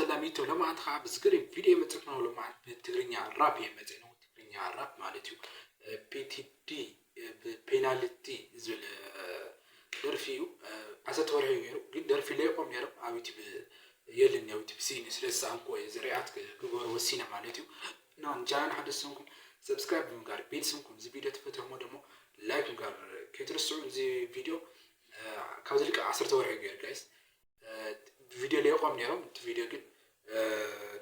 سلاميتو لما أنت خاب زقري فيديو متقنه ولا ما بتقريني راب يمتينه تقريني راب مالتيو PTD بينالتي زل درفيو عزت ورهي يرو قد درفي ليقوم يرو عاويتي يلين يوتي بسيني سلسة عنكو زريعات كبار وسينة مالتيو نان جان حدثكم سبسكرايب مقار بيلسمكم زي فيديو تفتحوا مودمو لايك مقار كيترسعون زي فيديو كاوزلك 10 ورهي يرو جايز فيديو اللي يقوم نيرم فيديو قد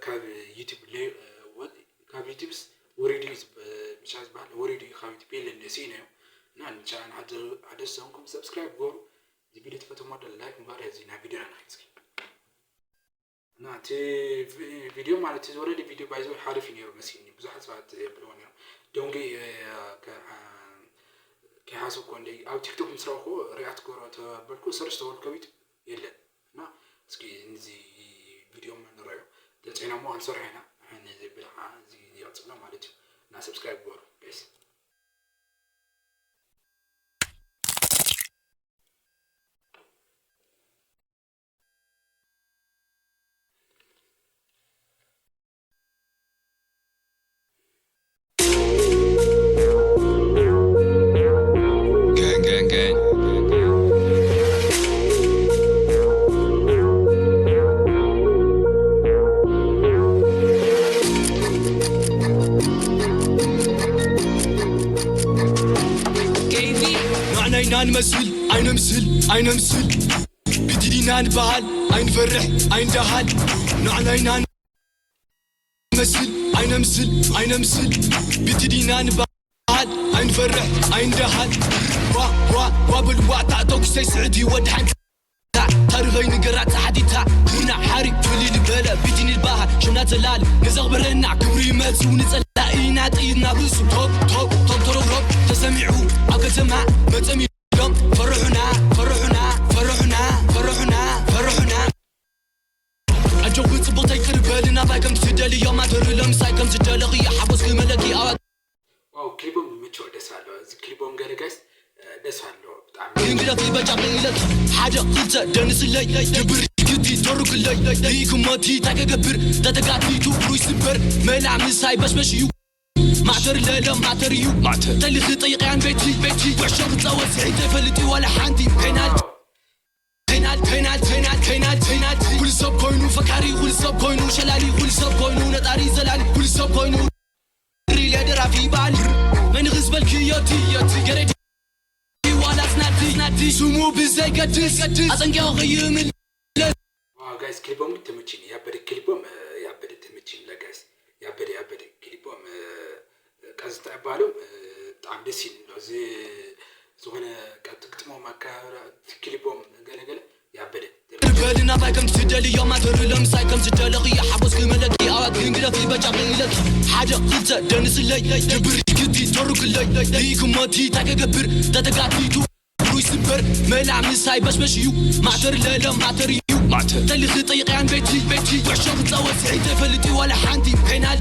كاب يوتيوب لي كاب يوتيوبس وريديز مش عايز بحال وريدي خاويت بيل النسينا نان جان حدثكم سبسكرايب قول زي فيديو تفتحوا مودم لايك مقار هزينا فيديو أنا خيسكي ناتي فيديو مالتي وريدي فيديو بايزو حارف ينيرو مسيني بزحت ساعات بلونيرو دونجي كحاسو كوندي أو تيك توك مسراخو ريعت كورات بركو سرش تقول كويت يلا نا سكي نزي فيديو من رأيو لتعينا مو هنصر هنا نزي بلعا زي يعطينا مالتي نا سبسكرايب بورو بس أين مسل بدينا نبال أين فرح أين دهال نعنينا مسل أين مسل بدينا نبال أين فرح أين دهال وا بالوقت توك سي سعدي ودحن تاريخي نقرات حديثها هنا حارب فلي البلا بديني الباها شمنا تلال نزغبرنا كبري مات ونتلاقينا طيدنا بسو توب تروب تسمعوا عقتما متمي فرحنا أجو بتبطي كربالنا بايكم تفدالي يوم أدر لمسايكم تدالغي حبوس كملكي أواد واو كليبهم متشو دسالو كليبهم قال جايز دسالو ينقلق يبجعبي لك حاجة قلتها دنس اللي جبر كتي تروك اللي ليكم ماتي تاكا قبر تاتقاتي توبرو يسبر ملع مساي باش يو معتر لا معتر يو تالي خطيقي عن بيتي وعشاق تزاوز عيدة فلتي ولا حاندي بينال كل سب كوينو فكاري كل سب كوينو شلالي كل سب كوينو نطاري زلالي كل سب كوينو ريل يدرا في بالي من غزبل كيوتي قريدي ولا سناتي سمو بزي قدس أصنقيا غيم واو جايز كليبهم تمتشيني يابد كليبهم يابد تمتشيني لا جايز يابد كليبهم كاز تعبالهم طعم دسين زي زغنا كتكتمو مكا كليبهم قال يابد بالنا بايكم تفدالي يوم أدر لمسايكم تدالغي حبوس كملكي أواد ينقلق يبجعبي لك حاجة قلتها دنس اللي جبر كتي تروك اللي ليكم ماتي تاكا قبر تاتقاتي توبرو يسبر ملع مساي باش يو معتر لا معتر يو تالي خطيقي عن بيتي وعشاق تزاوز عيدة فلتي ولا حاندي بينال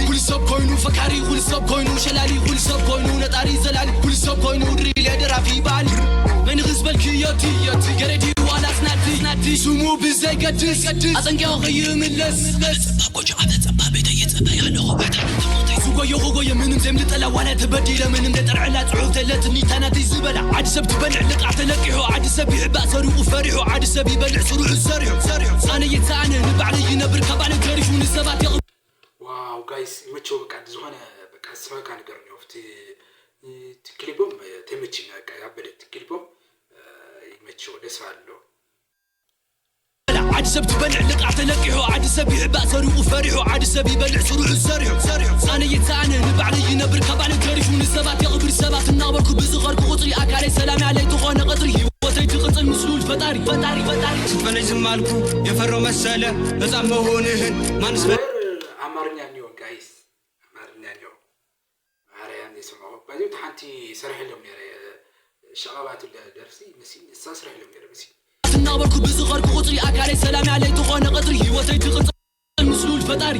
كل سب كوينو فكاري كل سب كوينو شلالي كل سب كوينو نطاري زلالي كل سب كوينو ريل يدرا في بالي من غزبل كيوتي قريدي ولا سناتي سمو بزي قدس أصنقيا غيم اللس أبقوش عبد زبابي تيتبا يخلقو بحتر سوقو منم زملت ألا ولا تبديل منم دترع لا تعوث لتني تناتي زبلا عاد سب تبلع لقع تلقحو عاد سب يعبا سريق وفرحو عاد سب يبلع سروع السريع أنا يتعني نبعني ينبر كبعني تاريخ ونسبات يغب واو جايز متشو بقى زهانة بقى اسمها كان قرني وفتي تكليبهم تمتشي يابد تكليبهم يمتشو دسالو عاد سب تبلع لقع تلقحو عاد سب يعبا سريق وفرحو عاد سب يبلع سروع السريع أنا يتعني نبعني ينبر كبعني تاريخ ونسبات يغبر سبات النابركو بزغركو قطري أكاري سلامي علي تخوانا قطري وتيتي قطر مسلول فتاري ستفلي زمالكو يفرو مسالة نزع مهونهن ما نسبة أمرنا نيو جايز أمرنا نيو عاريان يسمعوا بعدين تحنتي سرح لهم يا شغلات الدرسي مسين سرح لهم يا مسين النابركو بزغركو قطري أكاري سلامي علي تخوانا قطري وتيتي قطر مسلول فتاري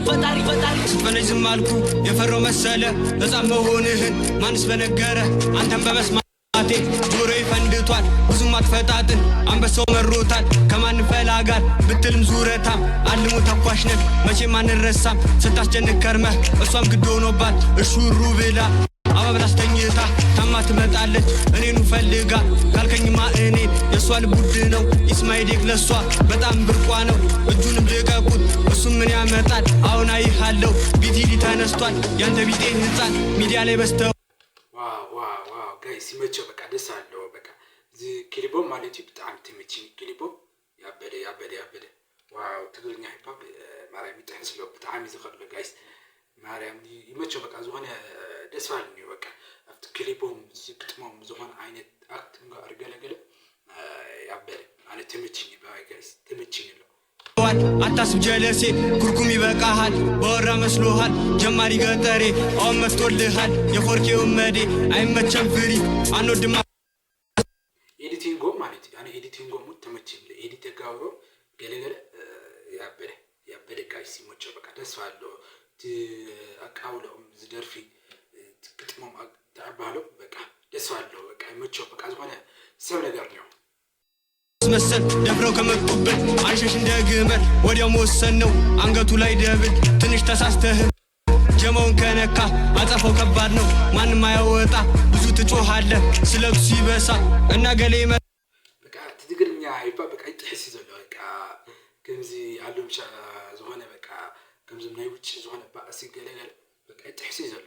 ستفلي زمالكو يفرو مسالة نزع مهونهن ما نسبة نقارة أنتم بمسمع دوري فندتوان بزما አትፈጣጥን አንበሳው መሮታል ከማን ፈላጋር ብትልም ዙረታም አልሙ ተኳሽነን መቼም አንረሳም ስታስጨንቅ ከርመህ እሷም ግድ ሆኖባት እሹሩ ብላ አባብላ አስተኝታ ታማ ትመጣለች እኔኑ ፈልጋ ካልከኝማ እኔ የሷ ልቡድ ነው ኢስማኤል ለሷ በጣም ብርቋ ነው እጁንም ልቀቁት እሱም ምን ያመጣል አሁን አይሃለው ቢቲዲ ተነስቷል ያንተ ቢጤ ህፃን ሚዲያ ላይ በስተው ዋው ጋይስ ይመቸው በቃ ደስ አለው በቃ ክሊቦ ማለት በጣም ትምቺ ክሊቦ ያበደ ዋው ትግርኛ ሂፓፕ ማርያም ይተሕስሎ በጣም ይዘኸለ ጋይስ ማርያም ይመቸው በቃ ዝኾነ ደስ ባልኒ በቃ ኣብቲ ክሊቦም ዝግጥሞም ዝኾነ ዓይነት ኣክት ጋር ገለገለ ያበደ ማለት ትምቺኝ ባይ ጋይስ ትምቺኝ ነው አታስብ ጀለሴ ኩርኩም ይበቃሃል በወራ መስሎሃል ጀማሪ ገጠሬ አሁን መጥቶልሃል የፎርኬው መዴ አይመቸም ፍሪ አንወድማ ኤዲቲንግ ማለት ያኔ ኤዲቲንግ ሙት ተመችኝ ለኤዲት ጋውሮ ገለገለ ያበደ ጋይስ ይመቸው በቃ ደስ ባለው አቃውሎም ዝደርፊ ግጥሞም ተባለው በቃ ደስ ባለው በቃ ይመቸው በቃ ዝኾነ ሰብ ነገር ነው መስል ደፍረው ከመጡበት አንሸሽ እንደግመል ወዲያው መወሰን ነው አንገቱ ላይ ደብል ትንሽ ተሳስተህ ጀማውን ከነካ አጸፋው ከባድ ነው ማንም አያወጣ ብዙ ትጮሃለህ ስለብሱ ይበሳ እና ገሌ በቃ ትግርኛ ይባ በቃ ይጥሕስ ይዘለ በቃ ከምዚ ዓለም ዝኾነ በቃ ከምዚ ናይ ውጭ ዝኾነ ባእሲ ገለገለ በቃ ይጥሕስ ይዘለ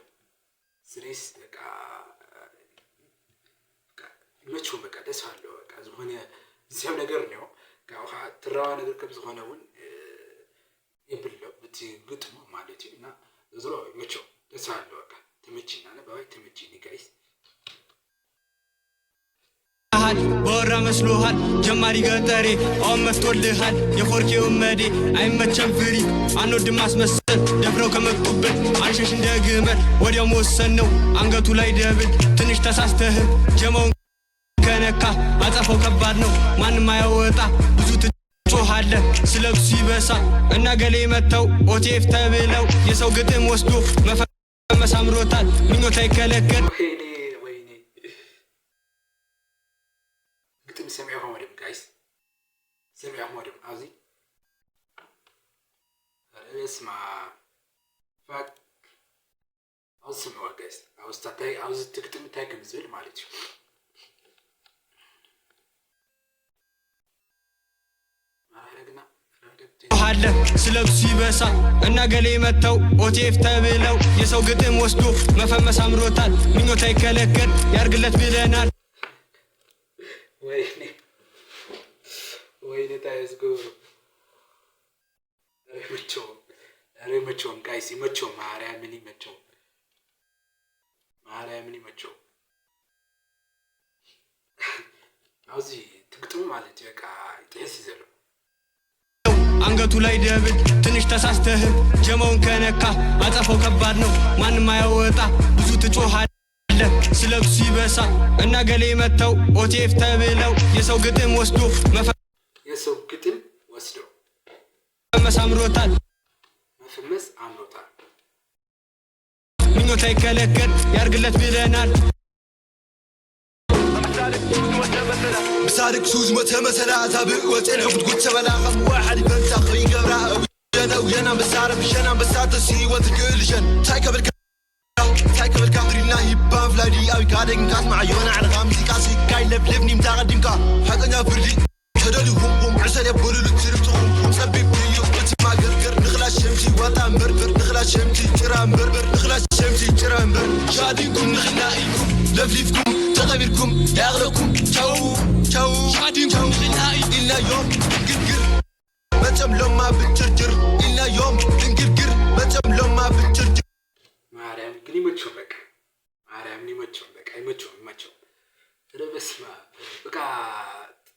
ስሪስ በቃ ይመቸው በቃ ደስ አለው በቃ ዝኾነ ዝሰብ ነገር ነው ጋውኻ ትራዋ ነገር ከም ዝኾነውን ይብሎ ብቲ ግጥሞ ማለት እና ዝሮ ይመቸው ደስ አለው በቃ ተመችና ለባይ ተመችኒ ጋይስ በወራ መስሎሃል ጀማሪ ገጠሬ አሁን መጥቶልሃል የፎርኬው መዴ አይመቸም ፍሪ አንወድም ማስመሰል ደፍረው ከመጡበት አንሸሽ እንደግመል ወዲያው መወሰን ነው አንገቱ ላይ ደብል ትንሽ ተሳስተህ ጀማውን ከነካ አጸፋው ከባድ ነው ማንም አያወጣ ብዙ ትጮሃለህ ስለብሱ ይበሳ እና ገሌ መተው ኦቲኤፍ ተብለው የሰው ግጥም ወስዶ መፈመስ አምሮታል ምኞት አይከለከል ወይኔ ግጥም ሰሚዑ ወደም ጋይስ ሰሚዑ ወደም አዚ እስማ ፋክ አውስማ ጋይስ አውስታታይ አውዝ ትግጥም ታይከም ዝብል ማለት ነው አለ ስለብሱ ይበሳ እና ገሌ መተው ኦቲኤፍ ተብለው የሰው ግጥም ወስዶ መፈመስ አምሮታል ምኞት አይከለከል ያርግለት ብለናል ወይኔ ታይስጎ መቸው ጋይስ ይመቸው ማርያምን ይመቸው አውዚ ትግጥሙ ማለት በቃ ይጥሕስ ይዘሉ አንገቱ ላይ ደብል ትንሽ ተሳስተህ ጀማውን ከነካ አጸፋው ከባድ ነው ማንም አያወጣ ብዙ ትጮሃለህ ስለብሱ ይበሳ እና ገሌ መተው ኦቲኤፍ ተብለው የሰው ግጥም ወስዶ መፈመስ አምሮታል ምኞት አይከለከል ያርግለት ብለናል بصادق سوز متمثلا تابع وتين حفظ قد سبلا خم واحد يفنسا خي قبرا ويانا بسارة بشانا بساتة سي وتقول جن تايكا بالكامرينا يبان فلادي أوي كادك نكاس معيونا على غامزي كاسي كاي لبني متاغدين كا حقنا فردي تدلي هم عسل يبولو لتسرفتهم سبب بيو قلت ما قرقر نخلا شمسي واتا مربر نخلا شمسي جرا مربر نخلا شمسي جرا مربر شاديكم نخنائيكم لفليفكم تغيركم يغلقكم تشاو شاديكم نخنائي إلا يوم نقرقر ما تملو ما بتجرجر إلا يوم نقرقر ما تملو ما بتجرجر ማርያም ግን ይመቸው በቃ ይመቸው ረበስማ በቃ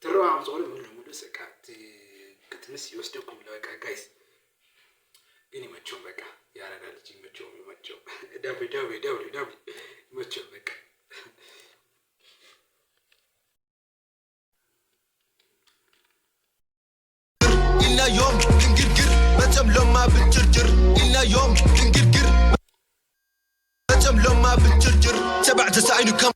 ትራዋ አምጾለ ሙሉ ሰካት ክትምስ ይወስደኩም ለበቃ ጋይስ ግን ይመቸው በቃ ያረጋል ይመቸው ዳው ይመቸው በቃ إلا يوم نقرقر ما تملو ما بتجرجر إلا يوم نقرقر ما تملو ما بتجرجر 7 9 كم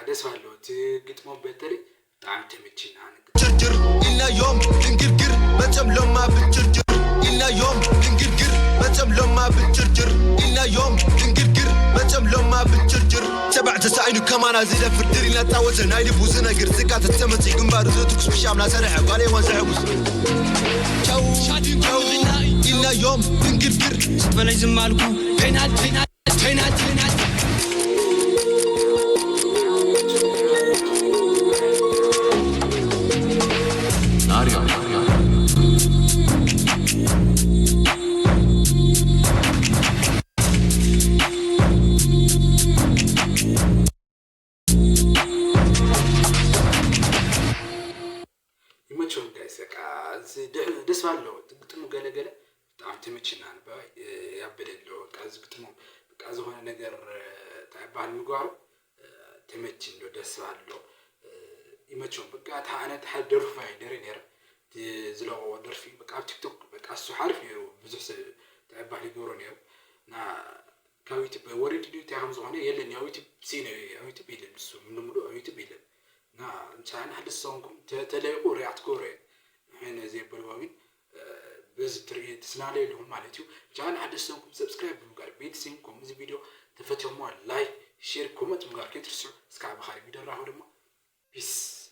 ደስ ባለው ትግጥሞ በተለይ በጣም ተመችና جرجر إلنا يوم ننقرقر ما تملون ما بتجرجر إلنا يوم ننقرقر ما تملون ما بتجرجر إلنا يوم ننقرقر ما تملون ما بتجرجر سبع تسعين كمان هزيلة فردري لا تعوزن هاي لبوزنا قرزكا تتسمت يقوم بارزو تكس بشامنا سرح قالي وانزعوز شو شو إلنا يوم ننقرقر ستفلي زمالكو فينات فينات فينات فينات يمشون كايس دس بالله تقطمو قلقلة بتاع تمشينا أنا بقى يعبد له كاز قطمو كاز هون نجار تعب على المقارب تمشين له دس بالله يمشون بقى أنا تحضر فاي نير زلوا درفي بقى تيك توك بقى السحارف نيرو بزحس تعب على جورو نيرو نا كاويت بوريد ديو تعمل زمان يلا نياويت بسينة ياويت بيلن بس من نمرو ياويت بيلن نا إنسان حد الصونكم تلاقوا ريعت كوري هنا زي بالواوين بس تري تسنالي لهم مالتيو جان حد الصونكم سبسكرايب مقال بيت سينكم زي فيديو تفتحوا مال لايك شير كومنت مقال كترسو سكاب خارج فيديو راهو دمو بيس